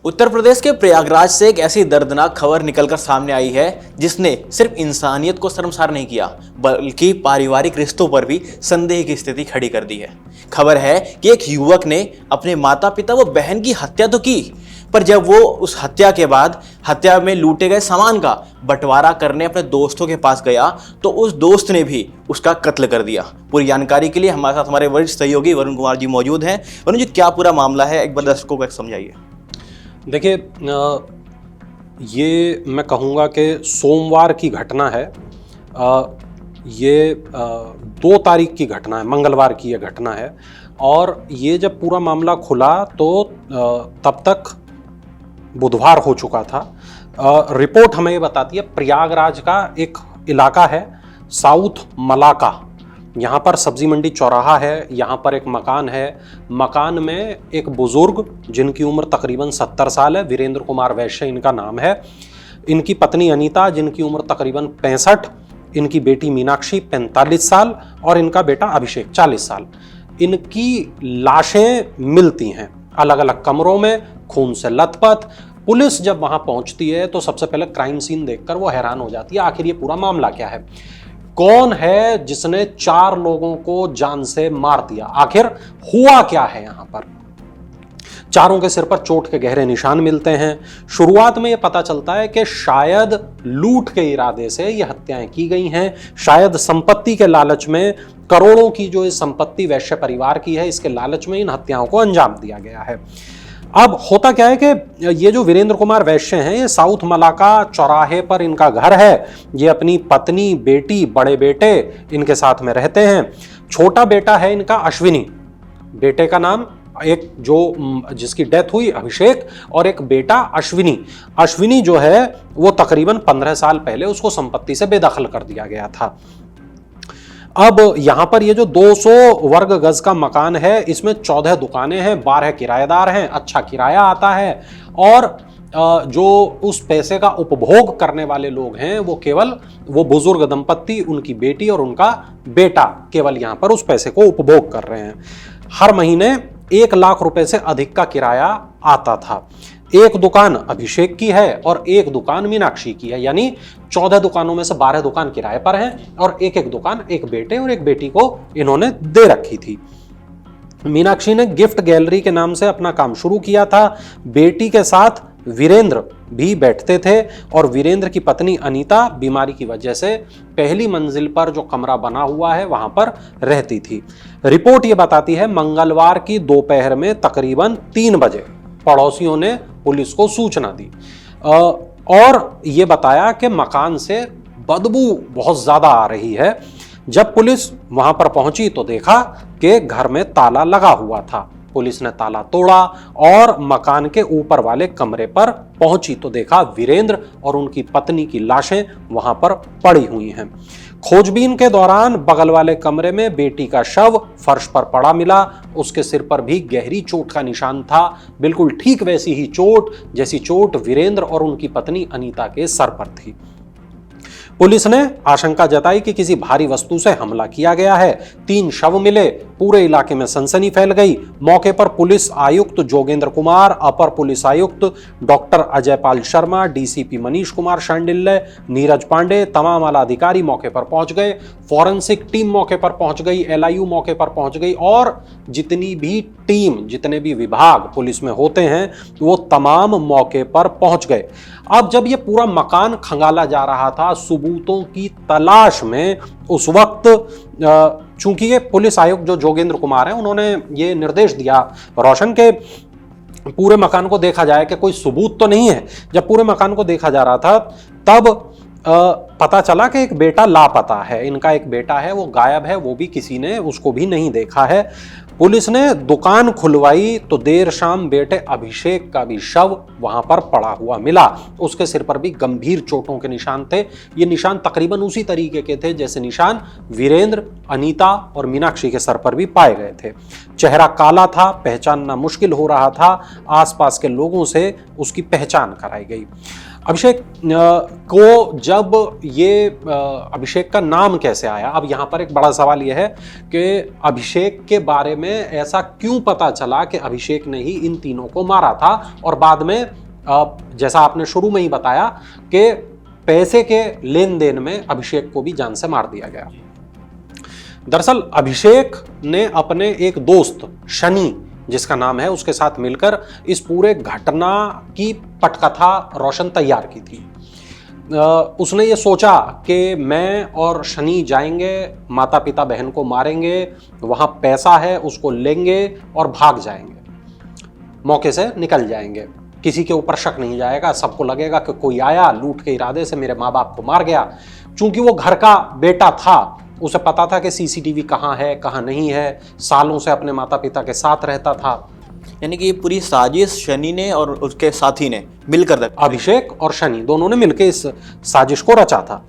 उत्तर प्रदेश के प्रयागराज से एक ऐसी दर्दनाक खबर निकलकर सामने आई है जिसने सिर्फ इंसानियत को शर्मसार नहीं किया बल्कि पारिवारिक रिश्तों पर भी संदेह की स्थिति खड़ी कर दी है। खबर है कि एक युवक ने अपने माता पिता व बहन की हत्या तो की, पर जब वो उस हत्या के बाद हत्या में लूटे गए सामान का बंटवारा करने अपने दोस्तों के पास गया तो उस दोस्त ने भी उसका कत्ल कर दिया। पूरी जानकारी के लिए हमारे साथ हमारे वरिष्ठ सहयोगी वरुण कुमार जी मौजूद हैं। वरुण जी, क्या पूरा मामला है, एक बार दर्शकों को समझाइए। देखिए, ये मैं कहूँगा कि सोमवार की घटना है। ये 2 तारीख की घटना है, मंगलवार की ये घटना है। और ये जब पूरा मामला खुला तो तब तक बुधवार हो चुका था। रिपोर्ट हमें ये बताती है प्रयागराज का एक इलाका है साउथ मलाका, यहाँ पर सब्जी मंडी चौराहा है, यहाँ पर एक मकान है। मकान में एक बुजुर्ग जिनकी उम्र तकरीबन 70 साल है, वीरेंद्र कुमार वैश्य इनका नाम है, इनकी पत्नी अनीता जिनकी उम्र तकरीबन 65, इनकी बेटी मीनाक्षी 45 साल और इनका बेटा अभिषेक 40 साल। इनकी लाशें मिलती हैं अलग अलग कमरों में, खून से लथपथ। पुलिस जब वहां पहुंचती है तो सबसे पहले क्राइम सीन देखकर वो हैरान हो जाती है, आखिर ये पूरा मामला क्या है, कौन है जिसने 4 लोगों को जान से मार दिया, आखिर हुआ क्या है। यहां पर चारों के सिर पर चोट के गहरे निशान मिलते हैं। शुरुआत में यह पता चलता है कि शायद लूट के इरादे से ये हत्याएं की गई हैं, शायद संपत्ति के लालच में, करोड़ों की जो इस संपत्ति वैश्य परिवार की है, इसके लालच में इन हत्याओं को अंजाम दिया गया है। अब होता क्या है कि ये जो वीरेंद्र कुमार वैश्य हैं, ये साउथ मलाका चौराहे पर इनका घर है। ये अपनी पत्नी, बेटी, बड़े बेटे इनके साथ में रहते हैं। छोटा बेटा है इनका अश्विनी, बेटे का नाम एक जो जिसकी डेथ हुई अभिषेक, और एक बेटा अश्विनी। अश्विनी जो है वो तकरीबन 15 साल पहले उसको संपत्ति से बेदखल कर दिया गया था। अब यहां पर ये जो 200 वर्ग गज का मकान है, इसमें 14 दुकानें हैं, 12 किराएदार हैं, अच्छा किराया आता है। और जो उस पैसे का उपभोग करने वाले लोग हैं वो केवल वो बुजुर्ग दंपत्ति, उनकी बेटी और उनका बेटा केवल यहां पर उस पैसे को उपभोग कर रहे हैं। हर महीने 1 लाख रुपए से अधिक का किराया आता था। एक दुकान अभिषेक की है और एक दुकान मीनाक्षी की है, यानी 14 दुकानों में से 12 दुकान किराए पर हैं और एक एक दुकान एक बेटे और एक बेटी को इन्होंने दे रखी थी। मीनाक्षी ने गिफ्ट गैलरी के नाम से अपना काम शुरू किया था। बेटी के साथ वीरेंद्र भी बैठते थे और वीरेंद्र की पत्नी अनीता बीमारी की वजह से पहली मंजिल पर जो कमरा बना हुआ है वहां पर रहती थी। रिपोर्ट ये बताती है मंगलवार की दोपहर में तकरीबन 3 बजे पड़ोसियों ने पुलिस को सूचना दी और ये बताया कि मकान से बदबू बहुत ज्यादा आ रही है। जब पुलिस वहां पर पहुंची तो देखा कि घर में ताला लगा हुआ था। पुलिस ने ताला तोड़ा और मकान के ऊपर वाले कमरे पर पहुंची तो देखा वीरेंद्र और उनकी पत्नी की लाशें वहां पर पड़ी हुई हैं। खोजबीन के दौरान बगल वाले कमरे में बेटी का शव फर्श पर पड़ा मिला। उसके सिर पर भी गहरी चोट का निशान था, बिल्कुल ठीक वैसी ही चोट जैसी चोट वीरेंद्र और उनकी पत्नी अनीता के सर पर थी। पुलिस ने आशंका जताई कि किसी भारी वस्तु से हमला किया गया है। 3 शव मिले, पूरे इलाके में सनसनी फैल गई। मौके पर पुलिस आयुक्त जोगेंद्र कुमार, अपर पुलिस आयुक्त डॉक्टर अजय पाल शर्मा, डीसीपी मनीष कुमार शांडिल्य, नीरज पांडे, तमाम आला अधिकारी मौके पर पहुंच गए। फॉरेंसिक टीम मौके पर पहुंच गई, एलआईयू मौके पर पहुंच गई और जितनी भी टीम, जितने भी विभाग पुलिस में होते हैं वो तमाम मौके पर पहुंच गए। अब जब ये पूरा मकान खंगाला जा रहा था सबूतों की तलाश में, उस वक्त चूंकि ये पुलिस आयुक्त जो जोगेंद्र कुमार हैं उन्होंने ये निर्देश दिया रोशन के पूरे मकान को देखा जाए कि कोई सबूत तो नहीं है। जब पूरे मकान को देखा जा रहा था तब पता चला कि एक बेटा लापता है। इनका एक बेटा है वो गायब है, वो भी किसी ने उसको भी नहीं देखा है। पुलिस ने दुकान खुलवाई तो देर शाम बेटे अभिषेक का भी शव वहां पर पड़ा हुआ मिला। उसके सिर पर भी गंभीर चोटों के निशान थे। ये निशान तकरीबन उसी तरीके के थे जैसे निशान वीरेंद्र, अनीता और मीनाक्षी के सर पर भी पाए गए थे। चेहरा काला था, पहचानना मुश्किल हो रहा था। आसपास के लोगों से उसकी पहचान कराई गई। अभिषेक को जब ये अभिषेक का नाम कैसे आया, अब यहाँ पर एक बड़ा सवाल यह है कि अभिषेक के बारे में ऐसा क्यों पता चला कि अभिषेक ने ही इन तीनों को मारा था, और बाद में जैसा आपने शुरू में ही बताया कि पैसे के लेन देन में अभिषेक को भी जान से मार दिया गया। दरअसल अभिषेक ने अपने एक दोस्त शनि, जिसका नाम है, उसके साथ मिलकर इस पूरे घटना की पटकथा रोशन तैयार की थी। उसने ये सोचा कि मैं और शनि जाएंगे, माता पिता बहन को मारेंगे, वहां पैसा है उसको लेंगे और भाग जाएंगे, मौके से निकल जाएंगे, किसी के ऊपर शक नहीं जाएगा, सबको लगेगा कि कोई आया लूट के इरादे से मेरे माँ बाप को मार गया। चूंकि वो घर का बेटा था, उसे पता था कि सीसीटीवी कहाँ है कहाँ नहीं है, सालों से अपने माता पिता के साथ रहता था। यानी कि ये पूरी साजिश शनि ने और उसके साथी ने मिलकर रखी। अभिषेक और शनि दोनों ने मिलकर इस साजिश को रचा था।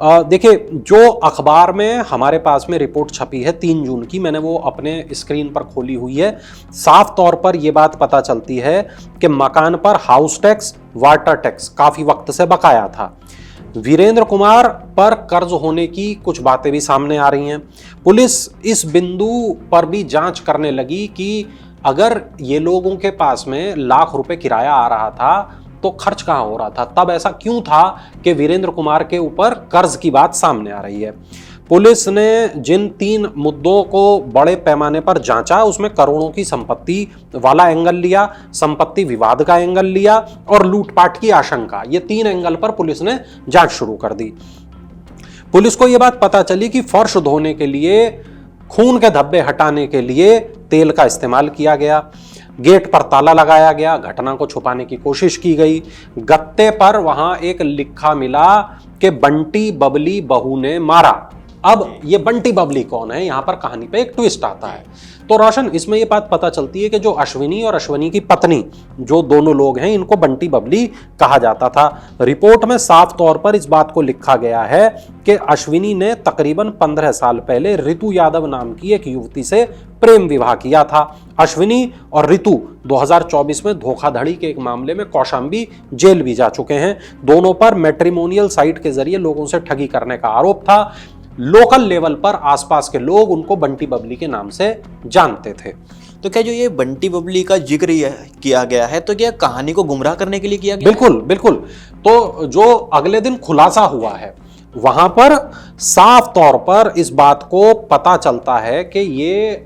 देखिए, जो अखबार में हमारे पास में रिपोर्ट छपी है 3 जून की, मैंने वो अपने स्क्रीन पर खोली हुई है। साफ तौर पर यह बात पता चलती है कि मकान पर हाउस टैक्स, वाटर टैक्स काफी वक्त से बकाया था। वीरेंद्र कुमार पर कर्ज होने की कुछ बातें भी सामने आ रही हैं। पुलिस इस बिंदु पर भी जांच करने लगी कि अगर ये लोगों के पास में लाख रुपए किराया आ रहा था तो खर्च कहाँ हो रहा था, तब ऐसा क्यों था कि वीरेंद्र कुमार के ऊपर कर्ज की बात सामने आ रही है। पुलिस ने जिन 3 मुद्दों को बड़े पैमाने पर जांचा, उसमें करोड़ों की संपत्ति वाला एंगल लिया, संपत्ति विवाद का एंगल लिया और लूटपाट की आशंका, ये 3 एंगल पर पुलिस ने जांच शुरू कर दी। पुलिस को यह बात पता चली कि फर्श धोने के लिए, खून के धब्बे हटाने के लिए तेल का इस्तेमाल किया गया, गेट पर ताला लगाया गया, घटना को छुपाने की कोशिश की गई। गत्ते पर वहां एक लिखा मिला कि बंटी बबली बहू ने मारा। अब ये बंटी बबली कौन है, यहां पर कहानी पे एक ट्विस्ट आता है। तो रोशन, इसमें ये बात पता चलती है कि जो अश्विनी और अश्विनी की पत्नी, जो दोनों लोग हैं, इनको बंटी बबली कहा जाता था। रिपोर्ट में साफ तौर पर इस बात को लिखा गया है कि अश्विनी ने तकरीबन 15 साल पहले ऋतु यादव नाम की एक युवती से प्रेम विवाह किया था। अश्विनी और ऋतु 2024 में धोखाधड़ी के एक मामले में कौशाम्बी जेल भी जा चुके हैं। दोनों पर मैट्रिमोनियल साइट के जरिए लोगों से ठगी करने का आरोप था। लोकल लेवल पर आसपास के लोग उनको बंटी बबली के नाम से जानते थे। तो क्या जो ये बंटी बबली का जिक्र किया गया है, तो क्या कहानी को गुमराह करने के लिए किया गया? बिल्कुल बिल्कुल। तो जो अगले दिन खुलासा हुआ है, वहां पर साफ तौर पर इस बात को पता चलता है कि ये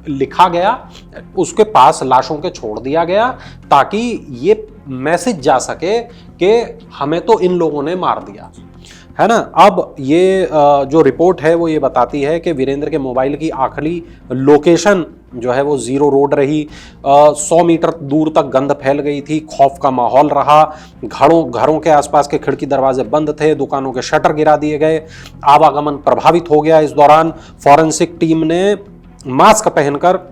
लिखा गया, उसके पास लाशों के छोड़ दिया गया ताकि ये मैसेज जा सके कि हमें तो इन लोगों ने मार दिया, है ना। अब ये जो रिपोर्ट है वो ये बताती है कि वीरेंद्र के मोबाइल की आखिरी लोकेशन जो है वो 0 रोड रही। 100 मीटर दूर तक गंध फैल गई थी, खौफ का माहौल रहा। घरों के आसपास के खिड़की दरवाजे बंद थे, दुकानों के शटर गिरा दिए गए, आवागमन प्रभावित हो गया। इस दौरान फॉरेंसिक टीम ने मास्क पहनकर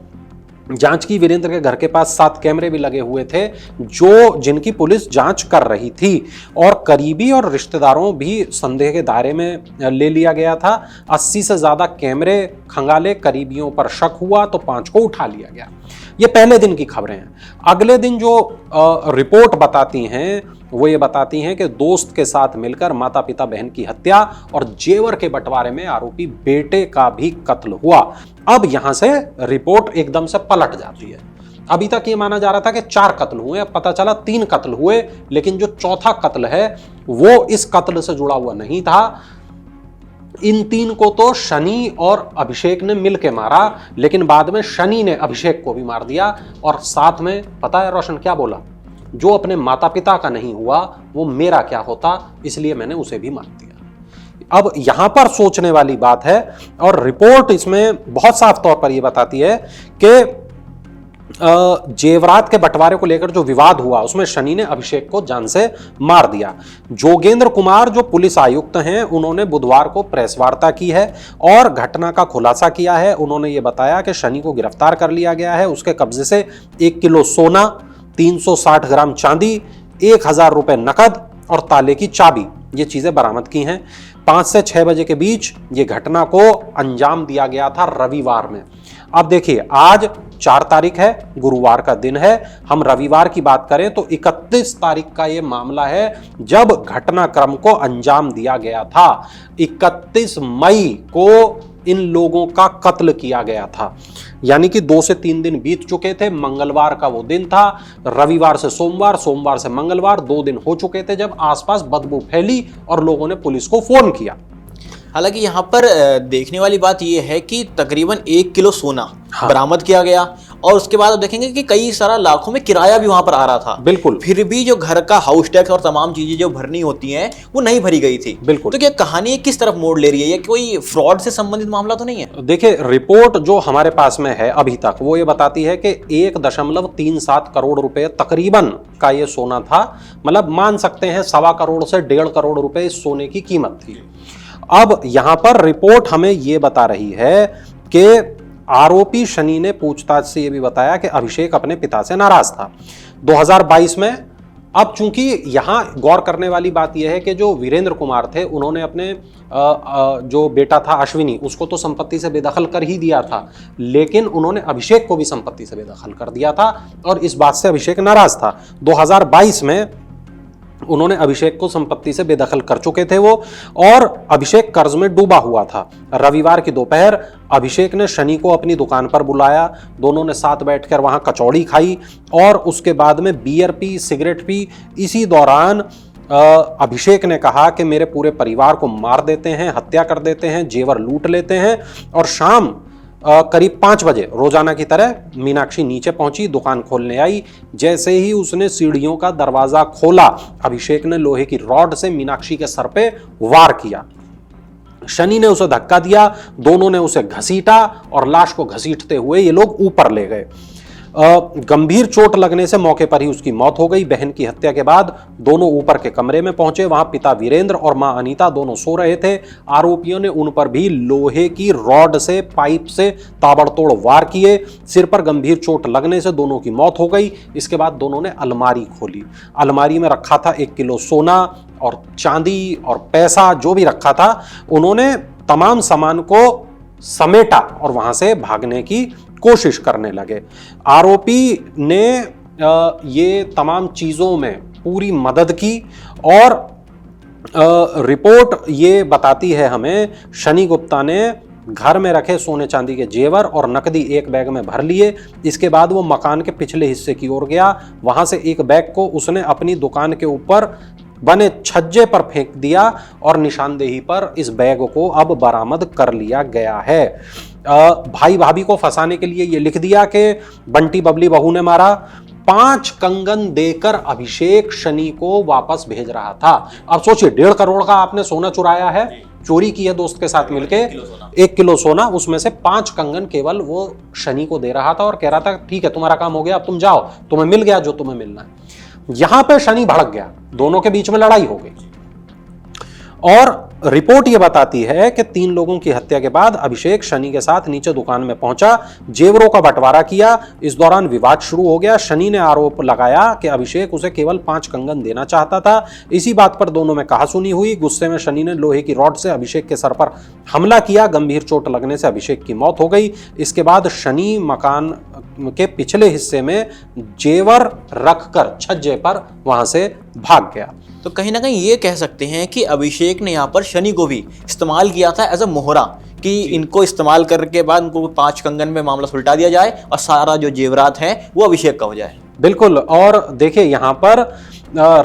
जांच की। वीरेंद्र के घर के पास 7 कैमरे भी लगे हुए थे जिनकी पुलिस जांच कर रही थी, और करीबी और रिश्तेदारों भी संदेह के दायरे में ले लिया गया था। 80 से ज्यादा कैमरे खंगाले, करीबियों पर शक हुआ तो 5 को उठा लिया गया। ये पहले दिन की खबरें हैं। अगले दिन जो रिपोर्ट बताती हैं वो ये बताती हैं कि दोस्त के साथ मिलकर माता पिता बहन की हत्या और जेवर के बंटवारे में आरोपी बेटे का भी कत्ल हुआ। अब यहां से रिपोर्ट एकदम से पलट जाती है। अभी तक ये माना जा रहा था कि 4 कत्ल हुए, अब पता चला 3 कत्ल हुए, लेकिन जो चौथा कत्ल है वो इस कत्ल से जुड़ा हुआ नहीं था। इन 3 को तो शनि और अभिषेक ने मिलकर मारा, लेकिन बाद में शनि ने अभिषेक को भी मार दिया। और साथ में पता है रोशन क्या बोला? जो अपने माता पिता का नहीं हुआ वो मेरा क्या होता, इसलिए मैंने उसे भी मार दिया। अब यहां पर सोचने वाली बात है, और रिपोर्ट इसमें बहुत साफ तौर पर यह बताती है कि जेवरात के बंटवारे को लेकर जो विवाद हुआ उसमें शनि ने अभिषेक को जान से मार दिया। जोगेंद्र कुमार जो पुलिस आयुक्त हैं, उन्होंने बुधवार को प्रेस वार्ता की है और घटना का खुलासा किया है। उन्होंने ये बताया कि शनि को गिरफ्तार कर लिया गया है। उसके कब्जे से 1 किलो सोना, 360 ग्राम चांदी, 1000 रुपए नकद और ताले की चाबी, ये चीजें बरामद की हैं। 5 से 6 बजे के बीच ये घटना को अंजाम दिया गया था रविवार में। अब देखिए, आज 4 तारीख है, गुरुवार का दिन है। हम रविवार की बात करें तो 31 तारीख का यह मामला है जब घटनाक्रम को अंजाम दिया गया था। 31 मई को इन लोगों का कत्ल किया गया था, यानी कि 2 से 3 दिन बीत चुके थे। मंगलवार का वो दिन था, रविवार से सोमवार, सोमवार से मंगलवार, 2 दिन हो चुके थे जब आसपास बदबू फैली और लोगों ने पुलिस को फोन किया। हालांकि यहाँ पर देखने वाली बात यह है कि तकरीबन 1 किलो सोना बरामद किया गया और उसके बाद आप देखेंगे कि कई सारा लाखों में किराया भी वहां पर आ रहा था। बिल्कुल। फिर भी जो घर का हाउस टैक्स और तमाम चीजें जो भरनी होती हैं वो नहीं भरी गई थी। बिल्कुल। तो क्या कहानी किस तरफ मोड़ ले रही है? ये कोई फ्रॉड से संबंधित मामला तो नहीं है? देखिए, रिपोर्ट जो हमारे पास में है अभी तक वो ये बताती है कि 1.37 करोड़ रुपए तकरीबन का ये सोना था। मतलब मान सकते हैं 1.25 करोड़ से 1.5 करोड़ रुपए इस सोने की कीमत थी। अब यहां पर रिपोर्ट हमें यह बता रही है कि आरोपी शनि ने पूछताछ से यह भी बताया कि अभिषेक अपने पिता से नाराज था 2022 में। अब चूंकि यहां गौर करने वाली बात यह है कि जो वीरेंद्र कुमार थे उन्होंने अपने जो बेटा था अश्विनी उसको तो संपत्ति से बेदखल कर ही दिया था, लेकिन उन्होंने अभिषेक को भी संपत्ति से बेदखल कर दिया था और इस बात से अभिषेक नाराज था। 2022 में उन्होंने अभिषेक को संपत्ति से बेदखल कर चुके थे वो, और अभिषेक कर्ज में डूबा हुआ था। रविवार की दोपहर अभिषेक ने शनि को अपनी दुकान पर बुलाया, दोनों ने साथ बैठकर वहां कचौड़ी खाई और उसके बाद में बियर पी, सिगरेट पी। इसी दौरान अभिषेक ने कहा कि मेरे पूरे परिवार को मार देते हैं, हत्या कर देते हैं, जेवर लूट लेते हैं। और शाम करीब 5 बजे रोजाना की तरह मीनाक्षी नीचे पहुंची, दुकान खोलने आई। जैसे ही उसने सीढ़ियों का दरवाजा खोला, अभिषेक ने लोहे की रॉड से मीनाक्षी के सर पे वार किया। शनि ने उसे धक्का दिया, दोनों ने उसे घसीटा और लाश को घसीटते हुए ये लोग ऊपर ले गए। गंभीर चोट लगने से मौके पर ही उसकी मौत हो गई। बहन की हत्या के बाद दोनों ऊपर के कमरे में पहुंचे, वहां पिता वीरेंद्र और मां अनीता दोनों सो रहे थे। आरोपियों ने उन पर भी लोहे की रॉड से, पाइप से ताबड़तोड़ वार किए। सिर पर गंभीर चोट लगने से दोनों की मौत हो गई। इसके बाद दोनों ने अलमारी खोली। अलमारी में रखा था 1 किलो सोना और चांदी और पैसा जो भी रखा था। उन्होंने तमाम सामान को समेटा और वहां से भागने की कोशिश करने लगे। आरोपी ने ये तमाम चीजों में पूरी मदद की और रिपोर्ट ये बताती है हमें शनि गुप्ता ने घर में रखे सोने चांदी के जेवर और नकदी एक बैग में भर लिए। इसके बाद वो मकान के पिछले हिस्से की ओर गया। वहां से एक बैग को उसने अपनी दुकान के ऊपर बने छज्जे पर फेंक दिया और निशानदेही पर इस बैग को अब बरामद कर लिया गया है। भाई भाभी को फंसाने के लिए ये लिख दिया कि बंटी बबली बहू ने मारा। 5 कंगन देकर अभिषेक शनि को वापस भेज रहा था। अब सोचिए, 1.5 करोड़ का आपने सोना चुराया है, चोरी की है दोस्त के साथ मिलके, 1 किलो सोना, उसमें से 5 कंगन केवल वो शनि को दे रहा था और कह रहा था ठीक है तुम्हारा काम हो गया, अब तुम जाओ, तुम्हें मिल गया जो तुम्हें मिलना है। यहां पे शनि भड़क गया, दोनों के बीच में लड़ाई हो गई और रिपोर्ट यह बताती है कि 3 लोगों की हत्या के बाद अभिषेक शनि के साथ नीचे दुकान में पहुंचा, जेवरों का बंटवारा किया। इस दौरान विवाद शुरू हो गया। शनि ने आरोप लगाया कि अभिषेक उसे केवल 5 कंगन देना चाहता था। इसी बात पर दोनों में कहासुनी हुई। गुस्से में शनि ने लोहे की रॉड से अभिषेक के सर पर हमला किया। गंभीर चोट लगने से अभिषेक की मौत हो गई। इसके बाद शनि मकान के पिछले हिस्से में जेवर रखकर छज्जे पर वहां से भाग गया। तो कहीं ना कहीं ये कह सकते हैं कि अभिषेक ने यहाँ पर शनि को भी इस्तेमाल किया था एज अ मोहरा, कि इनको इस्तेमाल करने के बाद उनको 5 कंगन में मामला सुलटा दिया जाए और सारा जो जेवरात है वो अभिषेक का हो जाए। बिल्कुल। और देखिए, यहाँ पर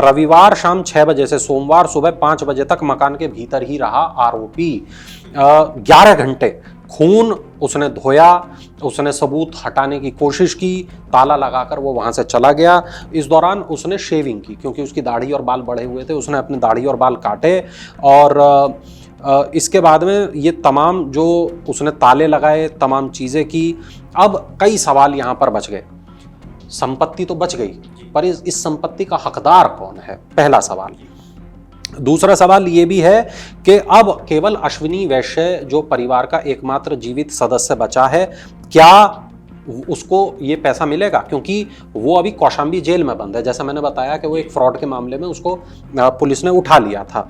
रविवार शाम 6 बजे से सोमवार सुबह 5 बजे तक मकान के भीतर ही रहा आरोपी। 11 घंटे खून उसने धोया, उसने सबूत हटाने की कोशिश की, ताला लगाकर वो वहां से चला गया। इस दौरान उसने शेविंग की, क्योंकि उसकी दाढ़ी और बाल बढ़े हुए थे। उसने अपनी दाढ़ी और बाल काटे और इसके बाद में ये तमाम जो उसने ताले लगाए, तमाम चीज़ें की। अब कई सवाल यहाँ पर बच गए। संपत्ति तो बच गई, पर इस संपत्ति का हकदार कौन है, पहला सवाल। दूसरा सवाल ये भी है कि अब केवल अश्विनी वैश्य जो परिवार का एकमात्र जीवित सदस्य बचा है, क्या उसको ये पैसा मिलेगा? क्योंकि वो अभी कौशाम्बी जेल में बंद है। जैसा मैंने बताया कि वो एक फ्रॉड के मामले में उसको पुलिस ने उठा लिया था।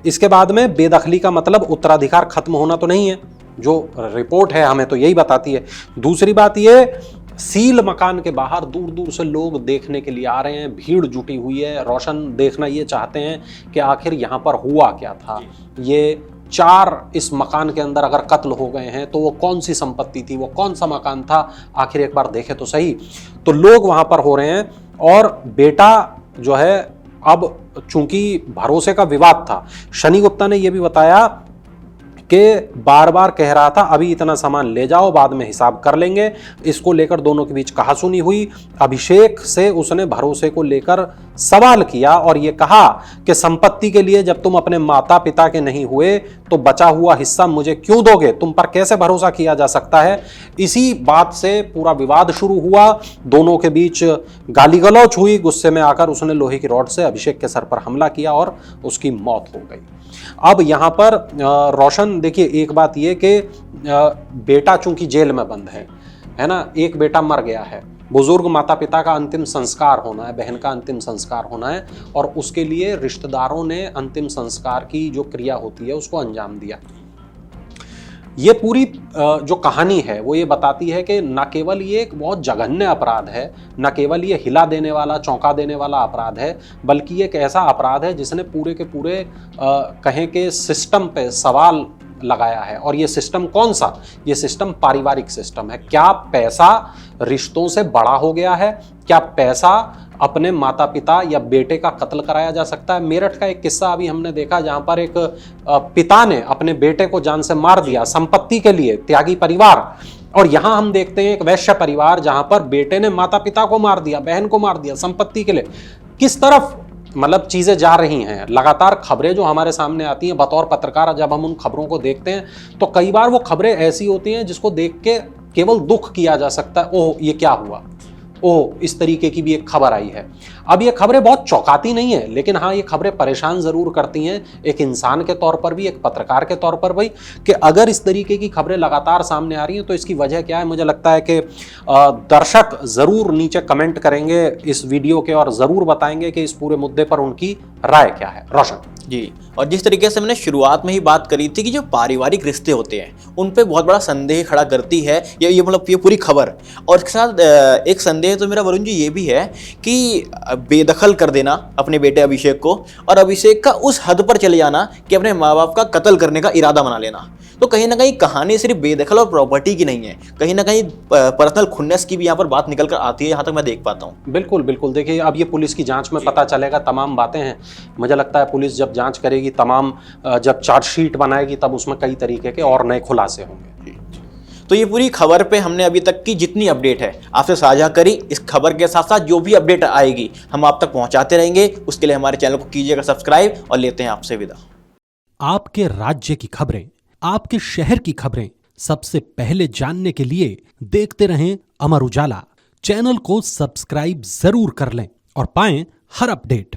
इसके बाद में बेदखली का मतलब उत्तराधिकार खत्म होना तो नहीं है। जो रिपोर्ट है हमें तो यही बताती है। दूसरी बात ये, सील मकान के बाहर दूर दूर से लोग देखने के लिए आ रहे हैं, भीड़ जुटी हुई है। रोशन देखना ये चाहते हैं कि आखिर यहाँ पर हुआ क्या था। ये 4 इस मकान के अंदर अगर कत्ल हो गए हैं तो वो कौन सी संपत्ति थी, वो कौन सा मकान था, आखिर एक बार देखे तो सही। तो लोग वहां पर हो रहे हैं। और बेटा जो है, अब चूंकि भरोसे का विवाद था, शनि गुप्ता ने यह भी बताया कि बार बार कह रहा था अभी इतना सामान ले जाओ, बाद में हिसाब कर लेंगे। इसको लेकर दोनों के बीच कहासुनी हुई। अभिषेक से उसने भरोसे को लेकर सवाल किया और ये कहा कि संपत्ति के लिए जब तुम अपने माता पिता के नहीं हुए तो बचा हुआ हिस्सा मुझे क्यों दोगे, तुम पर कैसे भरोसा किया जा सकता है। इसी बात से पूरा विवाद शुरू हुआ, दोनों के बीच गाली गलौच हुई। गुस्से में आकर उसने लोहे की रॉड से अभिषेक के सर पर हमला किया और उसकी मौत हो गई। अब यहां पर रोशन, देखिए एक बात ये कि बेटा चूंकि जेल में बंद है ना, एक बेटा मर गया है, बुजुर्ग माता पिता का अंतिम संस्कार होना है, बहन का अंतिम संस्कार होना है, और उसके लिए रिश्तेदारों ने अंतिम संस्कार की जो क्रिया होती है उसको अंजाम दिया। ये पूरी जो कहानी है वो ये बताती है कि न केवल ये एक बहुत जघन्य अपराध है, न केवल ये हिला देने वाला, चौंका देने वाला अपराध है, बल्कि ये एक ऐसा अपराध है जिसने पूरे के पूरे कहें कि सिस्टम पे सवाल लगाया है। और ये सिस्टम कौन सा? ये सिस्टम पारिवारिक सिस्टम है। क्या पैसा रिश्तों से बड़ा हो गया है? क्या पैसा अपने माता पिता या बेटे का कत्ल कराया जा सकता है? मेरठ का एक किस्सा अभी हमने देखा जहां पर एक पिता ने अपने बेटे को जान से मार दिया संपत्ति के लिए, त्यागी परिवार। और यहां हम देखते हैं एक वैश्य परिवार जहां पर बेटे ने माता पिता को मार दिया, बहन को मार दिया संपत्ति के लिए। किस तरफ मतलब चीजें जा रही हैं। लगातार खबरें जो हमारे सामने आती हैं, बतौर पत्रकार जब हम उन खबरों को देखते हैं तो कई बार वो खबरें ऐसी होती हैं जिसको देख के केवल दुख किया जा सकता है, ओह ये क्या हुआ, ओह इस तरीके की भी एक खबर आई है। अब ये खबरें बहुत चौंकाती नहीं है, लेकिन हाँ ये खबरें परेशान जरूर करती हैं, एक इंसान के तौर पर भी, एक पत्रकार के तौर पर भी, कि अगर इस तरीके की खबरें लगातार सामने आ रही हैं तो इसकी वजह क्या है। मुझे लगता है कि दर्शक जरूर नीचे कमेंट करेंगे इस वीडियो के और जरूर बताएंगे कि इस पूरे मुद्दे पर उनकी राय क्या है। रोशन जी, और जिस तरीके से मैंने शुरुआत में ही बात करी थी कि जो पारिवारिक रिश्ते होते हैं उन पे बहुत बड़ा संदेह खड़ा करती है ये मतलब ये पूरी खबर। और इसके साथ एक संदेह तो मेरा वरुण जी ये भी है कि बेदखल कर देना अपने बेटे अभिषेक को, और अभिषेक का उस हद पर चले जाना कि अपने माँ बाप का कत्ल करने का इरादा बना लेना। तो कहीं ना कहीं कहानी सिर्फ बेदखल और प्रॉपर्टी की नहीं है, कहीं ना कहीं पर्सनल खुन्नस की भी यहाँ पर बात निकल कर आती है, यहाँ तक मैं देख पाता हूँ। बिल्कुल बिल्कुल, देखिए अब ये पुलिस की जांच में पता चलेगा, तमाम बातें हैं। मुझे लगता है पुलिस जब जांच करेगी, तमाम जब चार्जशीट बनाएगी, तब उसमें कई तरीके के और नए खुलासे होंगे। तो ये पूरी खबर पे हमने अभी तक की जितनी अपडेट है आपसे साझा करी। इस खबर के साथ साथ जो भी अपडेट आएगी हम आप तक पहुंचाते रहेंगे। उसके लिए हमारे चैनल को कीजिएगा सब्सक्राइब और लेते हैं आपसे विदा। आपके राज्य की खबरें, आपके शहर की खबरें सबसे पहले जानने के लिए देखते रहें अमर उजाला। चैनल को सब्सक्राइब जरूर कर लें और पाएं हर अपडेट।